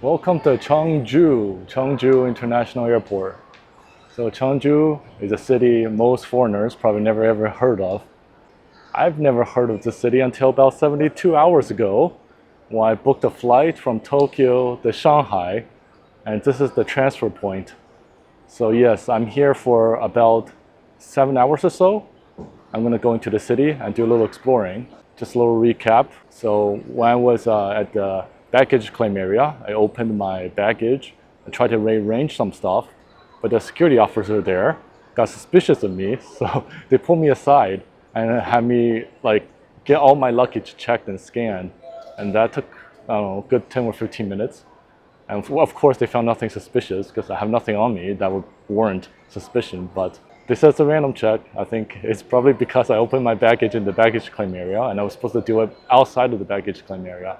Welcome to Cheongju International Airport. So Cheongju is a city most foreigners probably never ever heard of. I've never heard of the city until about 72 hours ago when I booked a flight from Tokyo to Shanghai, and this is the transfer point. So yes, I'm here for about 7 hours or so. I'm going to go into the city and do a little exploring. Just a little recap. So when I was at the baggage claim area, I opened my baggage and tried to rearrange some stuff, but the security officer there got suspicious of me, so they pulled me aside and had me get all my luggage checked and scanned, and that took, I don't know, a good 10 or 15 minutes. And of course they found nothing suspicious because I have nothing on me that would warrant suspicion, but they said it's a random check. I think it's probably because I opened my baggage in the baggage claim area and I was supposed to do it outside of the baggage claim area.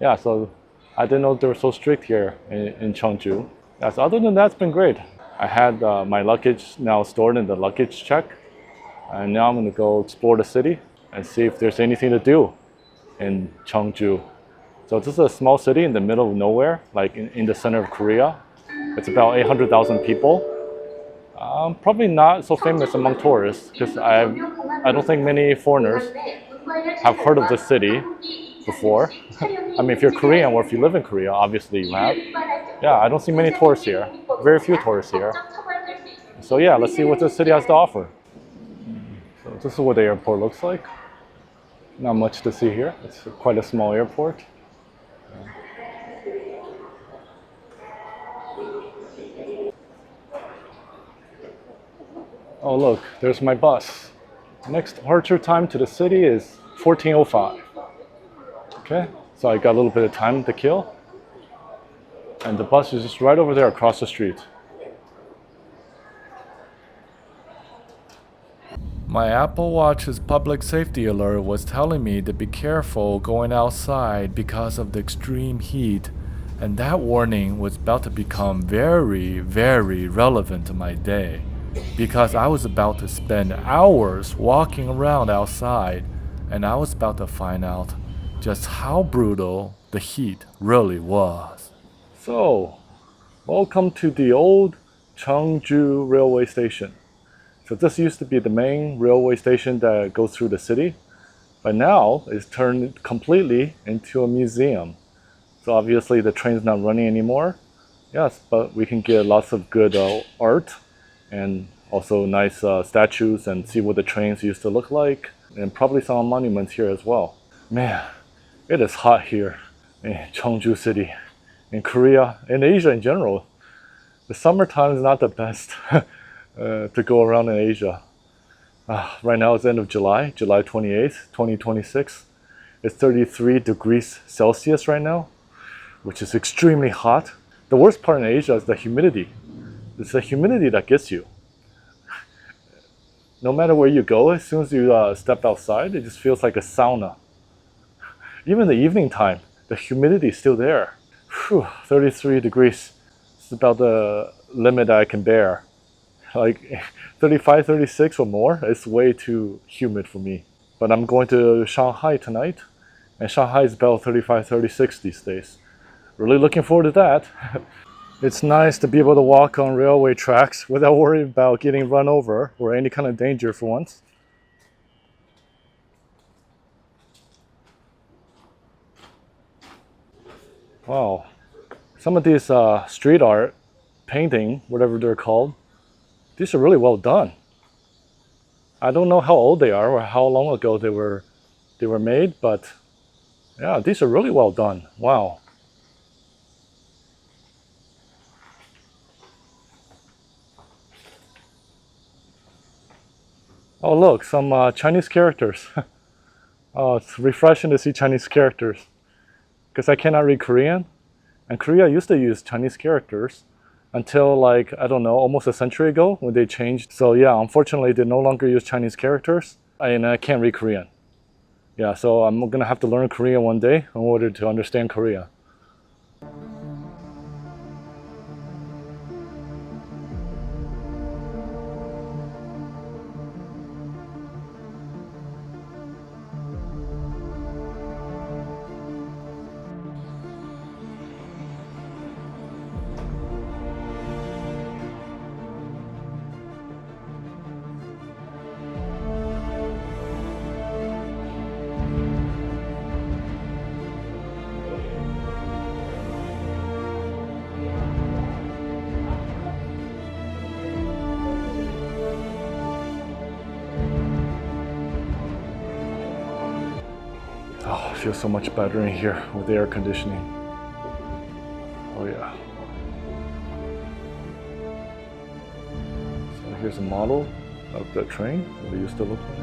Yeah, so I didn't know they were so strict here in Cheongju. Yeah, so other than that, it's been great. I had my luggage now stored in the luggage check, and now I'm going to go explore the city and see if there's anything to do in Cheongju. So this is a small city in the middle of nowhere, like in the center of Korea. It's about 800,000 people. Probably not so famous among tourists because I don't think many foreigners have heard of this city before. I mean, if you're Korean or if you live in Korea, obviously you have. Yeah, I don't see many tourists here. Very few tourists here. So yeah, let's see what this city has to offer. So this is what the airport looks like. Not much to see here. It's quite a small airport. Oh look, there's my bus. Next departure time to the city is 14:05. Okay, so I got a little bit of time to kill. And the bus is just right over there across the street. My Apple Watch's public safety alert was telling me to be careful going outside because of the extreme heat, and that warning was about to become very, very relevant to my day because I was about to spend hours walking around outside, and I was about to find out just how brutal the heat really was. So, welcome to the old Cheongju Railway Station. So this used to be the main railway station that goes through the city, but now it's turned completely into a museum. So obviously the train's not running anymore. Yes, but we can get lots of good art and also nice statues and see what the trains used to look like, and probably some monuments here as well. Man, it is hot here in Cheongju City, in Korea, in Asia in general. The summertime is not the best to go around in Asia. Right now it's end of July 28th, 2026. It's 33 degrees Celsius right now, which is extremely hot. The worst part in Asia is the humidity. It's the humidity that gets you. No matter where you go, as soon as you step outside, it just feels like a sauna. Even the evening time, the humidity is still there. 33 degrees. It's about the limit I can bear. Like 35, 36 or more, it's way too humid for me. But I'm going to Shanghai tonight, and Shanghai is about 35, 36 these days. Really looking forward to that. It's nice to be able to walk on railway tracks without worrying about getting run over or any kind of danger for once. Wow, some of these street art, painting, whatever they're called, these are really well done. I don't know how old they are or how long ago they were made, but yeah, these are really well done. Wow. Oh look, some Chinese characters. Oh, it's refreshing to see Chinese characters because I cannot read Korean, and Korea used to use Chinese characters until I don't know, almost a century ago when they changed. So yeah, unfortunately they no longer use Chinese characters, and I can't read Korean. Yeah, so I'm gonna have to learn Korean one day in order to understand Korea. feels so much better in here with the air conditioning. Oh yeah. So here's a model of the train, what it used to look like.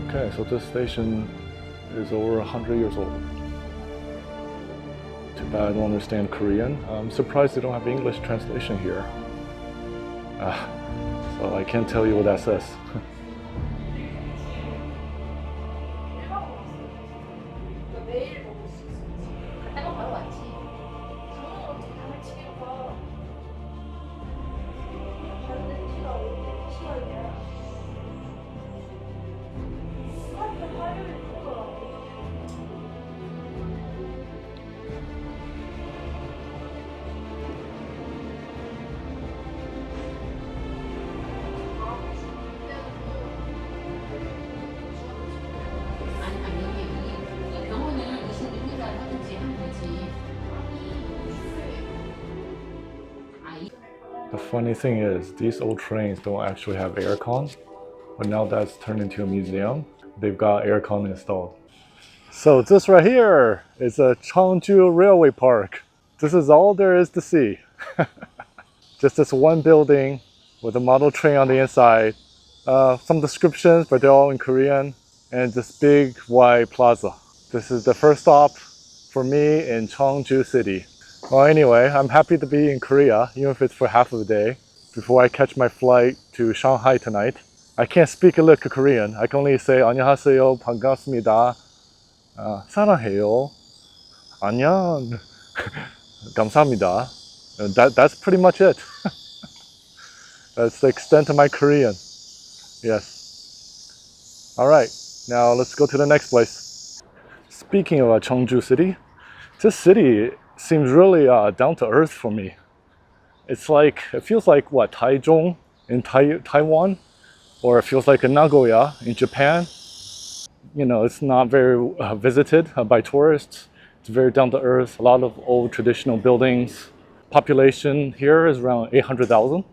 Okay, so this station is over 100 years old. Too bad I don't understand Korean. I'm surprised they don't have English translation here. So I can't tell you what that says. The funny thing is, these old trains don't actually have aircon, but now that's turned into a museum. They've got aircon installed. So this right here is a Cheongju Railway Park. This is all there is to see. Just this one building with a model train on the inside. Some descriptions, but they're all in Korean. And this big wide plaza. This is the first stop for me in Cheongju City. Well, anyway, I'm happy to be in Korea, even if it's for half of a day, before I catch my flight to Shanghai tonight. I can't speak a lick of Korean. I can only say 안녕하세요, 반갑습니다, 사랑해요, 안녕, 감사합니다. That's pretty much it. That's the extent of my Korean. Yes. All right, now let's go to the next place. Speaking of Cheongju City, this city seems really down to earth for me. It's like, it feels like what, Taichung in Taiwan, or it feels like a Nagoya in Japan. You know, it's not very visited by tourists. It's very down to earth, a lot of old traditional buildings. Population here is around 800,000,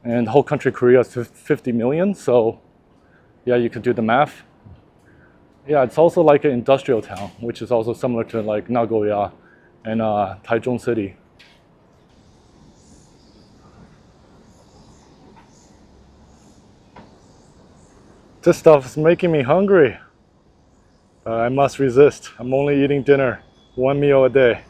and the whole country Korea is 50 million. So yeah, you can do the math. Yeah, it's also like an industrial town, which is also similar to like Nagoya and Taichung City. This stuff is making me hungry. I must resist. I'm only eating dinner, one meal a day.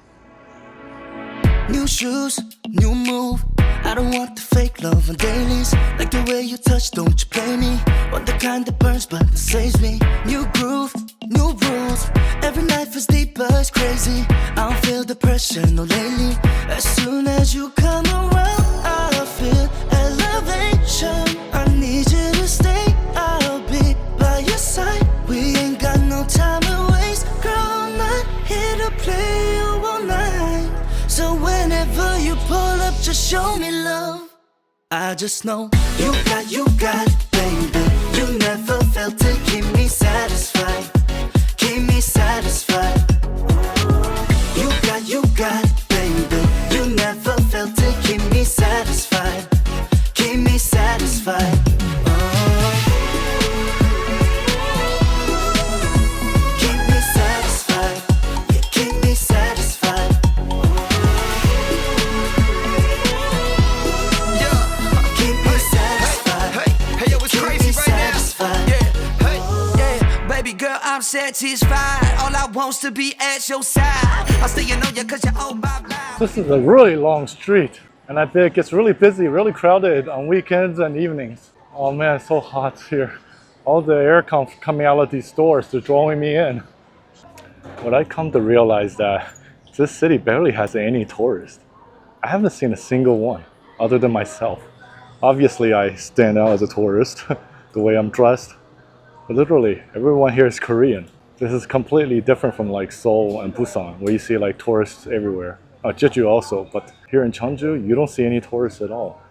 New shoes, new move. I don't want the fake love on dailies. Like the way you touch, don't you play me. Want the kind that burns but saves me. New groove, new rules. Every night feels deeper, it's crazy. I don't feel depression, no lately. As soon as you come around, I feel elevation. I need you to stay, I'll be by your side. We ain't got no time to waste. Girl, I'm not here to play you all night. So whenever you pull up, just show me love. I just know you got it, baby. You never felt it, keep me satisfied. Keep me satisfied. You got it, baby. You never felt it, keep me satisfied. Keep me satisfied. Keep me satisfied. Yeah, keep me satisfied. Keep me satisfied. Hey, yo, it's crazy right now. Yeah, baby girl, I'm satisfied. All I want's to be at your side. I'm staying on you cause you're on my blind. This is a really long street, and I bet it gets really busy, really crowded on weekends and evenings. Oh man, it's so hot here. All the air coming out of these stores, they're drawing me in. But I come to realize that this city barely has any tourists. I haven't seen a single one, other than myself. Obviously, I stand out as a tourist, the way I'm dressed. But literally, everyone here is Korean. This is completely different from like Seoul and Busan, where you see like tourists everywhere. Jeju also, but here in Cheongju, you don't see any tourists at all,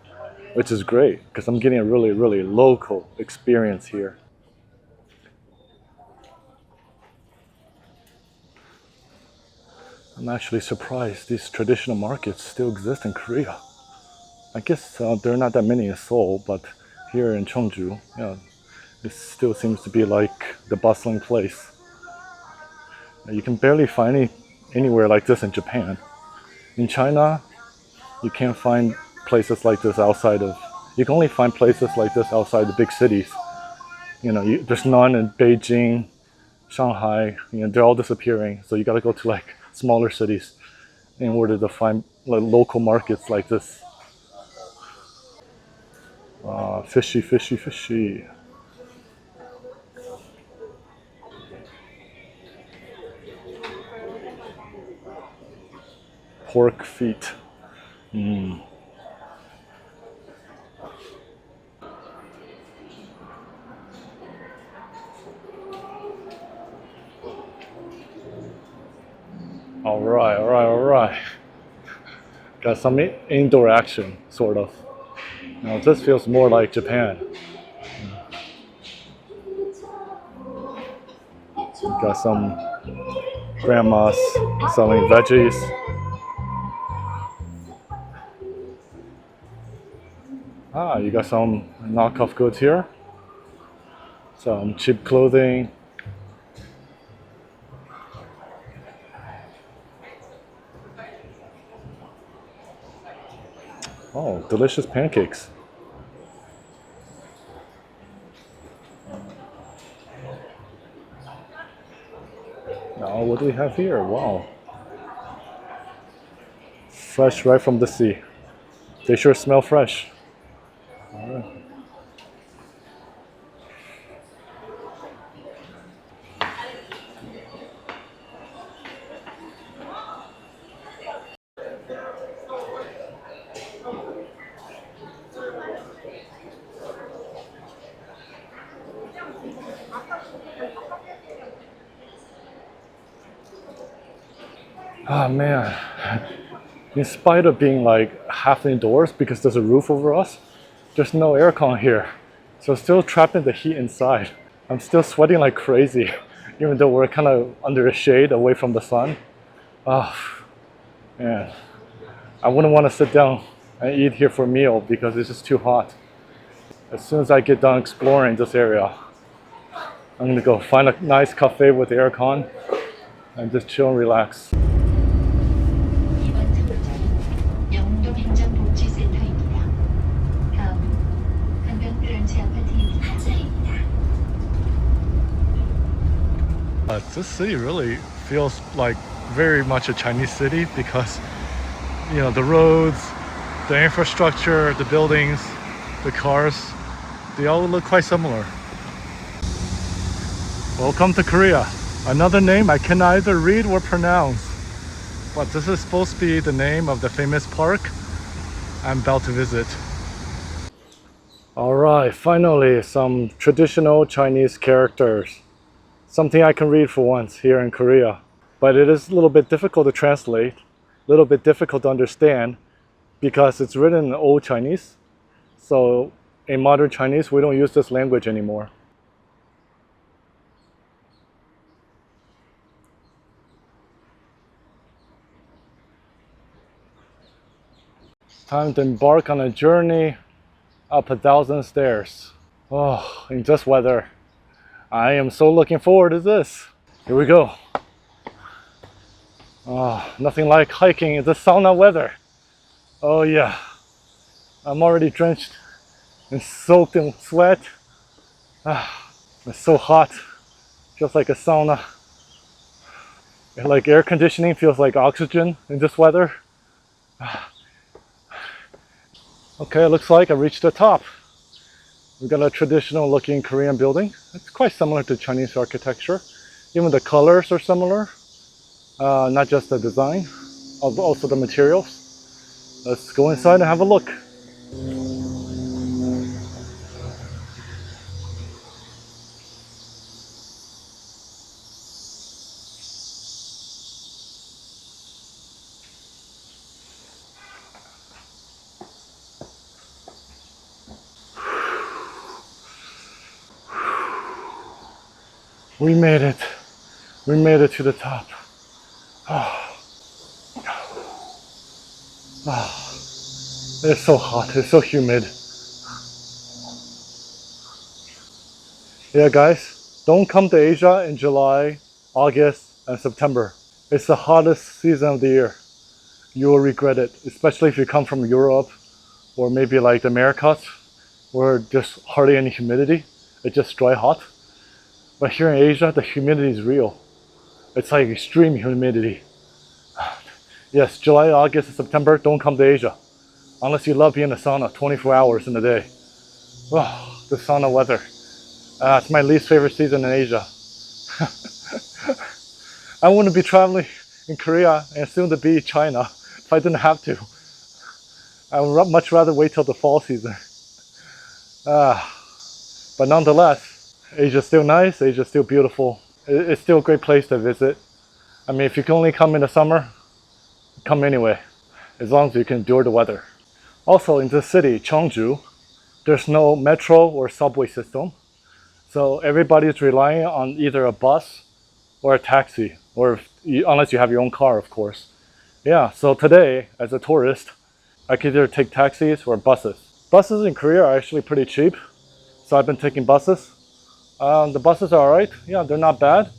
which is great because I'm getting a really, really local experience here. I'm actually surprised these traditional markets still exist in Korea. I guess there are not that many in Seoul, but here in Cheongju, yeah, it still seems to be like the bustling place. You can barely find anywhere like this in Japan. In China, you can't find places like this outside of, you can only find places like this outside the big cities. You know, there's none in Beijing, Shanghai, you know, they're all disappearing. So you gotta go to like smaller cities in order to find like local markets like this. Fishy, fishy, fishy. Pork feet. All right. Got some indoor action, sort of. Now this feels more like Japan. Got some grandmas selling veggies. You got some knockoff goods here. Some cheap clothing. Oh, delicious pancakes. Now, what do we have here? Wow. Fresh right from the sea. They sure smell fresh. All right. Ah man, in spite of being like half indoors because there's a roof over us, there's no aircon here. So still trapping the heat inside. I'm still sweating like crazy, even though we're kind of under a shade away from the sun. Oh, man. I wouldn't want to sit down and eat here for a meal because it's just too hot. As soon as I get done exploring this area, I'm gonna go find a nice cafe with aircon and just chill and relax. This city really feels like very much a Chinese city because, you know, the roads, the infrastructure, the buildings, the cars, they all look quite similar. Welcome to Korea. Another name I can neither read or pronounce, but this is supposed to be the name of the famous park I'm about to visit. All right, finally some traditional Chinese characters. Something I can read for once here in Korea. But it is a little bit difficult to translate, a little bit difficult to understand because it's written in Old Chinese. So in modern Chinese, we don't use this language anymore. Time to embark on a journey up 1,000 stairs. Oh, in this weather. I am so looking forward to this. Here we go. Oh, nothing like hiking in the sauna weather. Oh yeah. I'm already drenched and soaked in sweat. It's so hot. Feels like a sauna. Like air conditioning feels like oxygen in this weather. Okay, it looks like I reached the top. We've got a traditional looking Korean building. It's quite similar to Chinese architecture. Even the colors are similar. Not just the design, also the materials. Let's go inside and have a look. We made it. We made it to the top. It's so hot. It's so humid. Yeah, guys, Don't come to Asia in July, August, and September. It's the hottest season of the year. You will regret it, especially if you come from Europe or maybe like the Americas, where there's hardly any humidity. It's just dry hot. But here in Asia, the humidity is real. It's like extreme humidity. Yes, July, August, and September, don't come to Asia. Unless you love being in the sauna 24 hours in a day. Oh, the sauna weather. It's my least favorite season in Asia. I wouldn't be traveling in Korea and soon to be China if I didn't have to. I would much rather wait till the fall season. But nonetheless, Asia's still nice, Asia's still beautiful. It's still a great place to visit. I mean, if you can only come in the summer, come anyway, as long as you can endure the weather. Also, in the city, Cheongju, there's no metro or subway system. So everybody's relying on either a bus or a taxi, or unless you have your own car, of course. Yeah, so today, as a tourist, I could either take taxis or buses. Buses in Korea are actually pretty cheap, so I've been taking buses. The buses are alright. Yeah, they're not bad.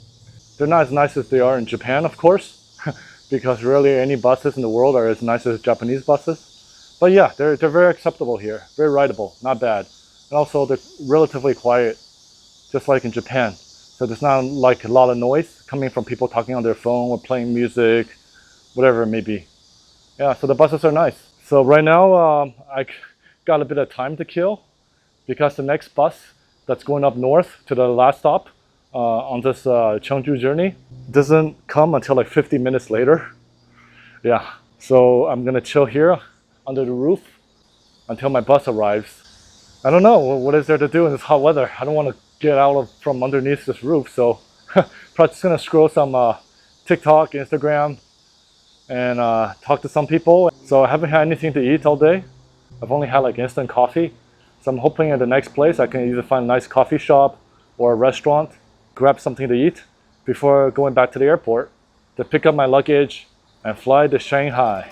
They're not as nice as they are in Japan, of course, because rarely any buses in the world are as nice as Japanese buses. But yeah, they're very acceptable here, very rideable, not bad. And also they're relatively quiet, just like in Japan. So there's not like a lot of noise coming from people talking on their phone or playing music, whatever it may be. Yeah, so the buses are nice. So right now I got a bit of time to kill because the next bus that's going up north to the last stop on this Cheongju journey doesn't come until like 50 minutes later. Yeah, so I'm gonna chill here under the roof until my bus arrives. I don't know, what is there to do in this hot weather? I don't want to get out from underneath this roof, so probably just gonna scroll some TikTok, Instagram, and talk to some people. So I haven't had anything to eat all day. I've only had like instant coffee. So I'm hoping at the next place I can either find a nice coffee shop or a restaurant, grab something to eat before going back to the airport to pick up my luggage and fly to Shanghai.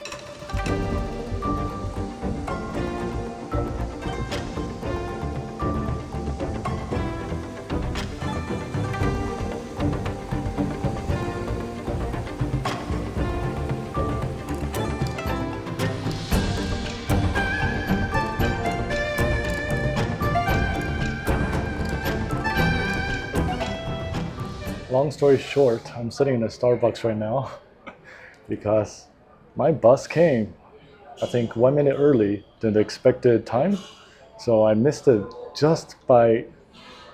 Long story short, I'm sitting in a Starbucks right now because my bus came, I think 1 minute early than the expected time. So I missed it just by,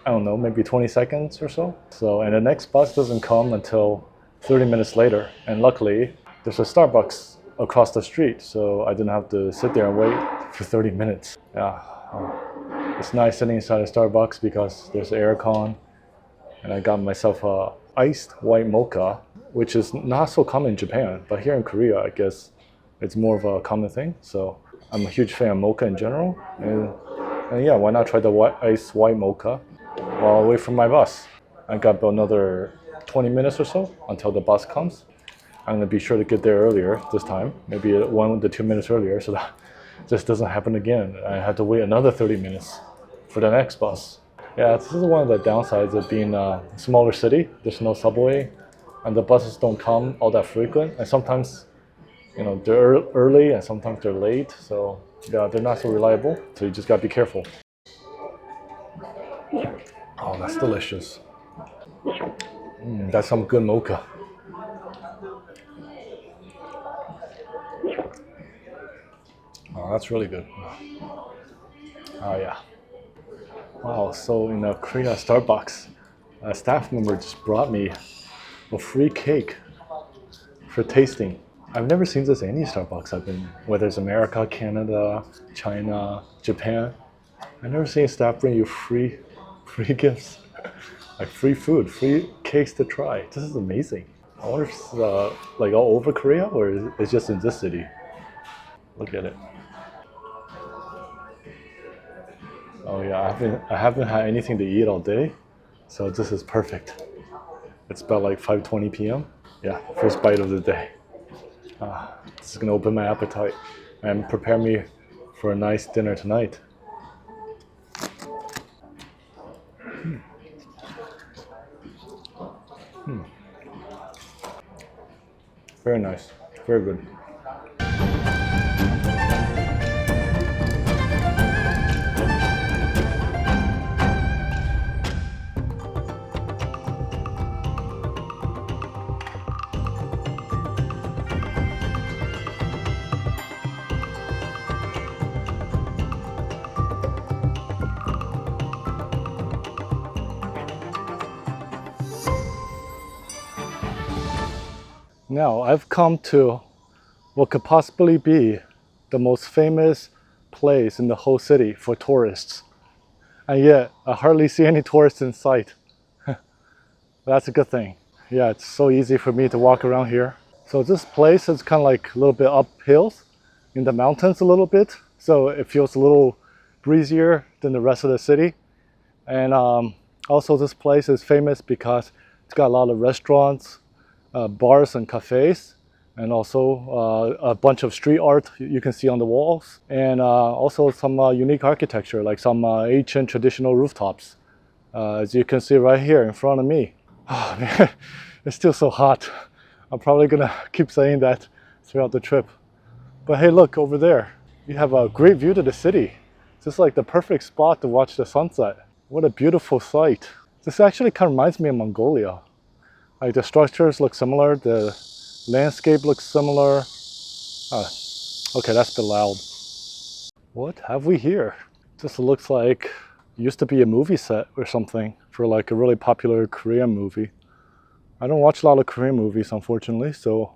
I don't know, maybe 20 seconds or so. And the next bus doesn't come until 30 minutes later. And luckily, there's a Starbucks across the street, so I didn't have to sit there and wait for 30 minutes. Yeah, it's nice sitting inside a Starbucks because there's aircon. And I got myself a iced white mocha, which is not so common in Japan, but here in Korea, I guess it's more of a common thing. So I'm a huge fan of mocha in general. And yeah, why not try the iced white mocha while I wait for my bus? I got about another 20 minutes or so until the bus comes. I'm gonna be sure to get there earlier this time, maybe 1 to 2 minutes earlier, so that this doesn't happen again. I had to wait another 30 minutes for the next bus. Yeah, this is one of the downsides of being a smaller city. There's no subway, and the buses don't come all that frequent. And sometimes, you know, they're early, and sometimes they're late. So yeah, they're not so reliable. So you just gotta be careful. Oh, that's delicious. That's some good mocha. Oh, that's really good. Oh yeah. Wow, so in a Korea Starbucks, a staff member just brought me a free cake for tasting. I've never seen this at any Starbucks I've been, whether it's America, Canada, China, Japan. I've never seen staff bring you free gifts, like free food, free cakes to try. This is amazing. I wonder if it's like all over Korea or it's just in this city. Look at it. Oh yeah, I haven't had anything to eat all day, so this is perfect. It's about like 5:20 p.m. Yeah, first bite of the day. This is gonna open my appetite and prepare me for a nice dinner tonight. Very nice. Very good. Now, I've come to what could possibly be the most famous place in the whole city for tourists. And yet, I hardly see any tourists in sight. That's a good thing. Yeah, it's so easy for me to walk around here. So this place is kind of like a little bit uphill in the mountains a little bit. So it feels a little breezier than the rest of the city. And also this place is famous because it's got a lot of restaurants, bars and cafes, and also a bunch of street art you can see on the walls, and also some unique architecture, like some ancient traditional rooftops, as you can see right here in front of me. Oh man, it's still so hot. I'm probably gonna keep saying that throughout the trip. But hey, look over there. You have a great view to the city. This is like the perfect spot to watch the sunset. What a beautiful sight. This actually kind of reminds me of Mongolia. Like the structures look similar, the landscape looks similar. Okay, that's a bit loud. What have we here? This looks like it used to be a movie set or something for like a really popular Korean movie. I don't watch a lot of Korean movies, unfortunately, so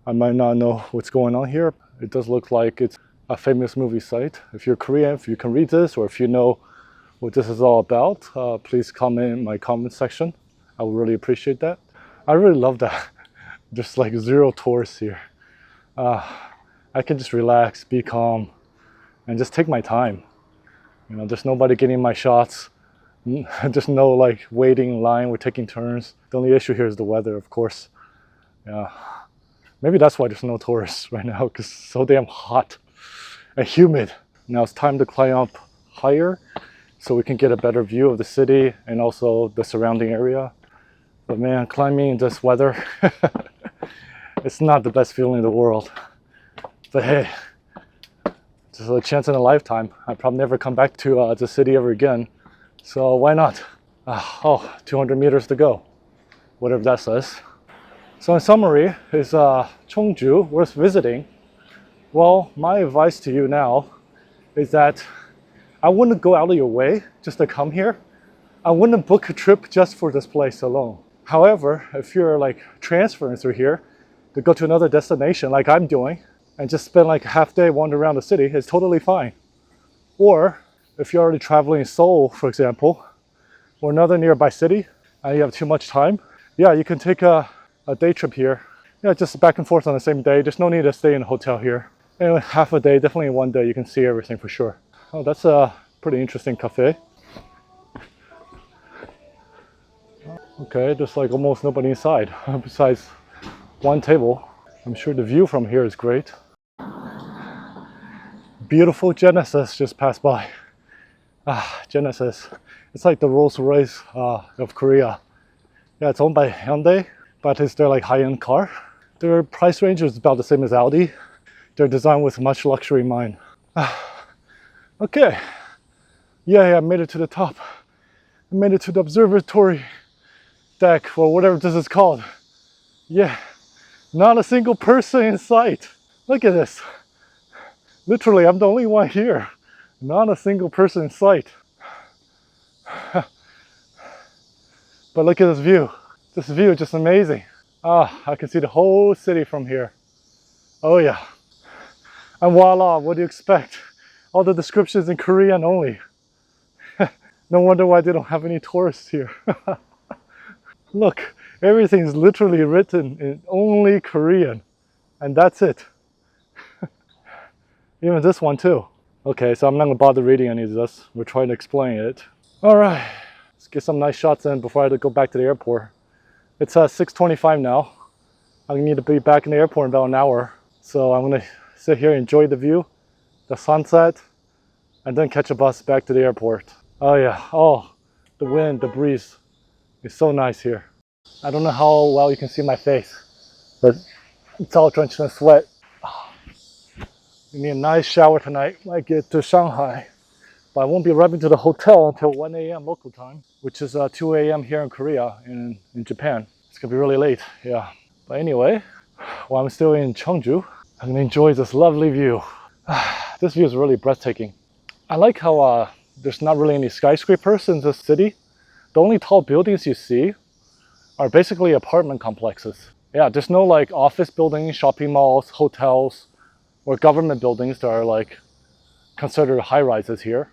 I might not know what's going on here. It does look like it's a famous movie site. If you're Korean, if you can read this, or if you know what this is all about, please comment in my comment section. I would really appreciate that. I really love that. Just like zero tourists here. I can just relax, be calm, and just take my time. You know, there's nobody getting my shots. There's no like waiting in line. We're taking turns. The only issue here is the weather, of course. Yeah, maybe that's why there's no tourists right now, because it's so damn hot and humid. Now it's time to climb up higher so we can get a better view of the city and also the surrounding area. But man, climbing in this weather, it's not the best feeling in the world. But hey, it's a chance in a lifetime. I'll probably never come back to the city ever again. So why not? 200 meters to go, whatever that says. So in summary, is Cheongju worth visiting? Well, my advice to you now is that I wouldn't go out of your way just to come here. I wouldn't book a trip just for this place alone. However, if you're like transferring through here to go to another destination like I'm doing and just spend like a half day wandering around the city, it's totally fine. Or if you're already traveling in Seoul, for example, or another nearby city and you have too much time, yeah, you can take a day trip here. Yeah, just back and forth on the same day. There's no need to stay in a hotel here. And half a day, definitely in one day, you can see everything for sure. Oh, that's a pretty interesting cafe. Okay, there's like almost nobody inside besides one table. I'm sure the view from here is great. Beautiful Genesis just passed by. Genesis. It's like the Rolls Royce of Korea. Yeah, it's owned by Hyundai, but it's their like high-end car. Their price range is about the same as Audi. They're designed with much luxury in mind. Okay. Yeah, I made it to the top. I made it to the observatory deck, or whatever this is called. Yeah, not a single person in sight. Look at this. Literally, I'm the only one here. Not a single person in sight. But look at this view. This view is just amazing. I can see the whole city from here. Oh yeah. And voila, what do you expect? All the descriptions in Korean only. No wonder why they don't have any tourists here. Look, everything's literally written in only Korean. And that's it. Even this one too. Okay, so I'm not gonna bother reading any of this. We're trying to explain it. All right, let's get some nice shots in before I have to go back to the airport. It's 6:25 now. I need to be back in the airport in about an hour. So I'm gonna sit here, enjoy the view, the sunset, and then catch a bus back to the airport. Oh yeah, oh, the wind, the breeze. It's so nice here. I don't know how well you can see my face, but it's all drenched in sweat. You need a nice shower tonight when I get to Shanghai. But I won't be arriving to the hotel until 1 a.m. local time, which is 2 a.m. here in Korea, in Japan. It's gonna be really late, yeah. But anyway, while I'm still in Cheongju, I'm gonna enjoy this lovely view. This view is really breathtaking. I like how there's not really any skyscrapers in this city. The only tall buildings you see are basically apartment complexes. Yeah, there's no like office buildings, shopping malls, hotels, or government buildings that are like considered high-rises here.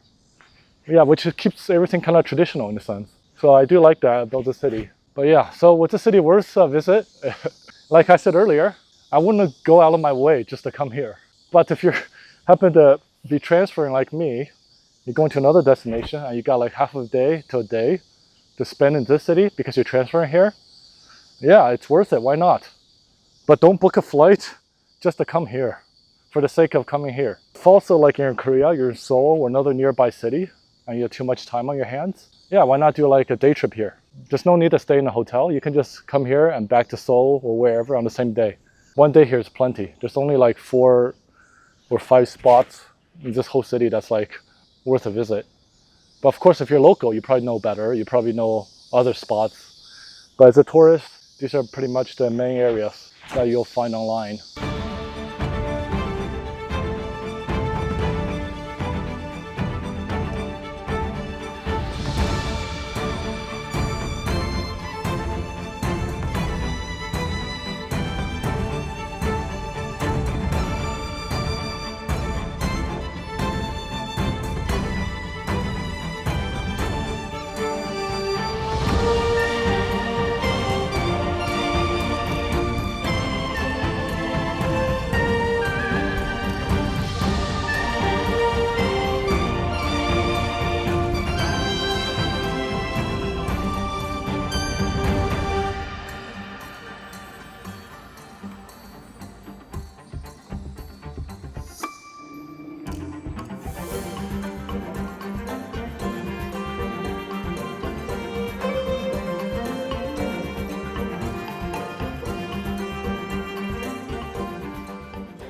Yeah, which keeps everything kind of traditional in a sense. So I do like that about the city. But yeah, so was the city worth a visit? Like I said earlier, I wouldn't go out of my way just to come here. But if you happen to be transferring like me, you're going to another destination and you got like half of a day to a day to spend in this city because you're transferring here, yeah, it's worth it. Why not? But don't book a flight just to come here for the sake of coming here. If also like you're in Korea, you're in Seoul or another nearby city and you have too much time on your hands, yeah, why not do like a day trip here? There's no need to stay in a hotel. You can just come here and back to Seoul or wherever on the same day. One day here is plenty. There's only like 4 or 5 spots in this whole city that's like worth a visit. But of course, if you're local, you probably know better. You probably know other spots. But as a tourist, these are pretty much the main areas that you'll find online.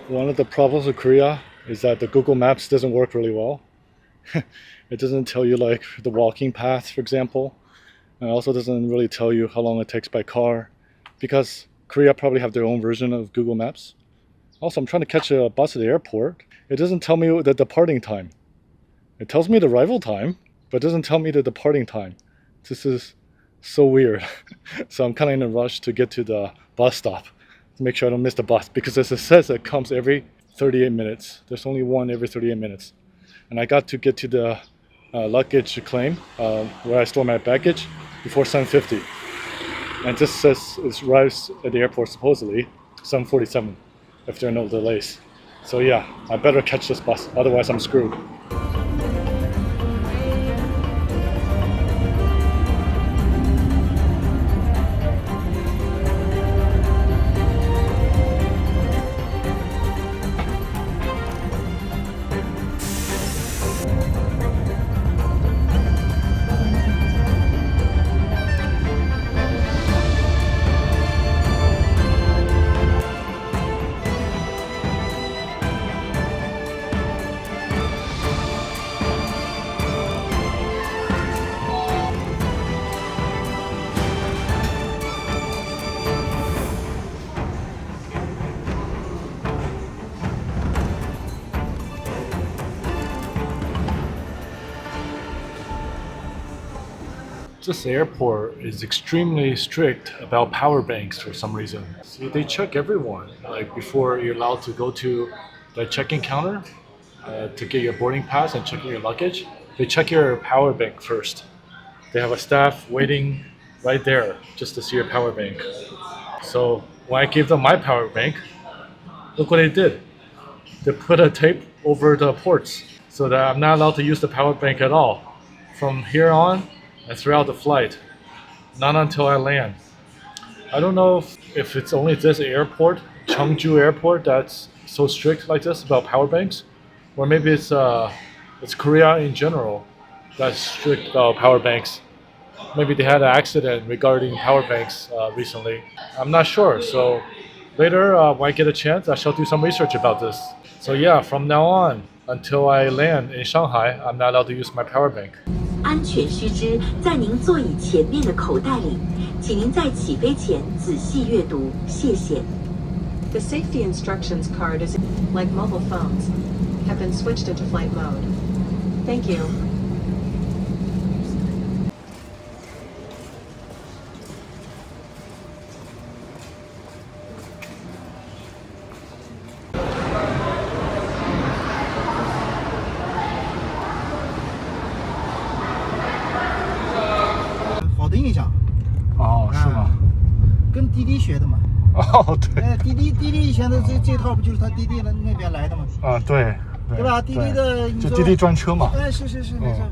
One of the problems with Korea is that the Google Maps doesn't work really well. It doesn't tell you like the walking path, for example. And it also doesn't really tell you how long it takes by car, because Korea probably have their own version of Google Maps. Also, I'm trying to catch a bus at the airport. It doesn't tell me the departing time. It tells me the arrival time, but it doesn't tell me the departing time. This is so weird. So I'm kind of in a rush to get to the bus stop to make sure I don't miss the bus, because as it says, it comes every 38 minutes. There's only one every 38 minutes. And I got to get to the luggage claim where I store my baggage before 7:50. And this says it arrives at the airport supposedly 7:47 if there are no delays. So yeah, I better catch this bus, otherwise I'm screwed. This airport is extremely strict about power banks for some reason. See, they check everyone, like before you're allowed to go to the check-in counter to get your boarding pass and check in your luggage. They check your power bank first. They have a staff waiting right there just to see your power bank. So when I gave them my power bank, look what they did. They put a tape over the ports so that I'm not allowed to use the power bank at all from here on and throughout the flight, not until I land. I don't know if it's only this airport, Cheongju Airport, that's so strict like this about power banks, or maybe it's Korea in general that's strict about power banks. Maybe they had an accident regarding power banks recently. I'm not sure. So later, when I get a chance, I shall do some research about this. So yeah, from now on, until I land in Shanghai, I'm not allowed to use my power bank. 安全须知在您座椅前面的口袋里，请您在起飞前仔细阅读，谢谢。The safety instructions card is like mobile phones, have been switched into flight mode. Thank you. Oh, 是吗？跟滴滴学的嘛。哦，对。滴滴以前的这套不就是他滴滴那边来的吗？啊，对。对吧？滴滴的就滴滴专车嘛。哎，是，没错。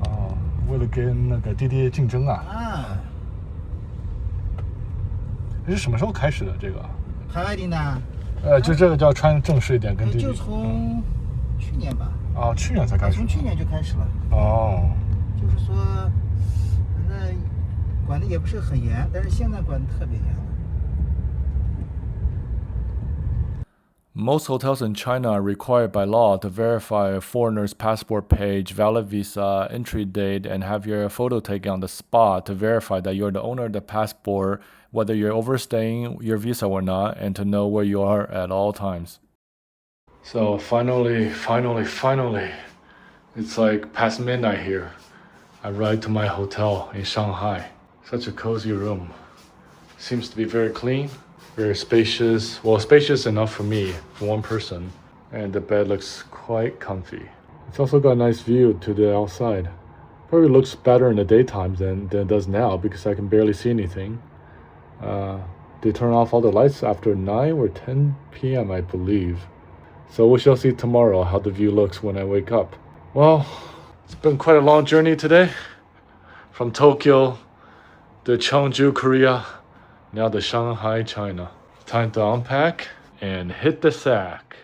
哦，为了跟那个滴滴竞争啊。啊。这是什么时候开始的这个？开的呢？就这个就要穿正式一点，跟滴滴。就从去年吧。哦，去年才开始。从去年就开始了。哦。就是说，那管的也不是很严，但是现在管的特别严了。Most hotels in China are required by law to verify a foreigner's passport page, valid visa, entry date, and have your photo taken on the spot to verify that you're the owner of the passport, whether you're overstaying your visa or not, and to know where you are at all times. So finally, it's like past midnight here. I ride to my hotel in Shanghai. Such a cozy room. Seems to be very clean, very spacious. Well, spacious enough for me, for one person. And the bed looks quite comfy. It's also got a nice view to the outside. Probably looks better in the daytime than it does now because I can barely see anything. They turn off all the lights after 9 or 10 p.m. I believe. So we shall see tomorrow how the view looks when I wake up. Well, it's been quite a long journey today. From Tokyo to Cheongju, Korea, now to Shanghai, China. Time to unpack and hit the sack.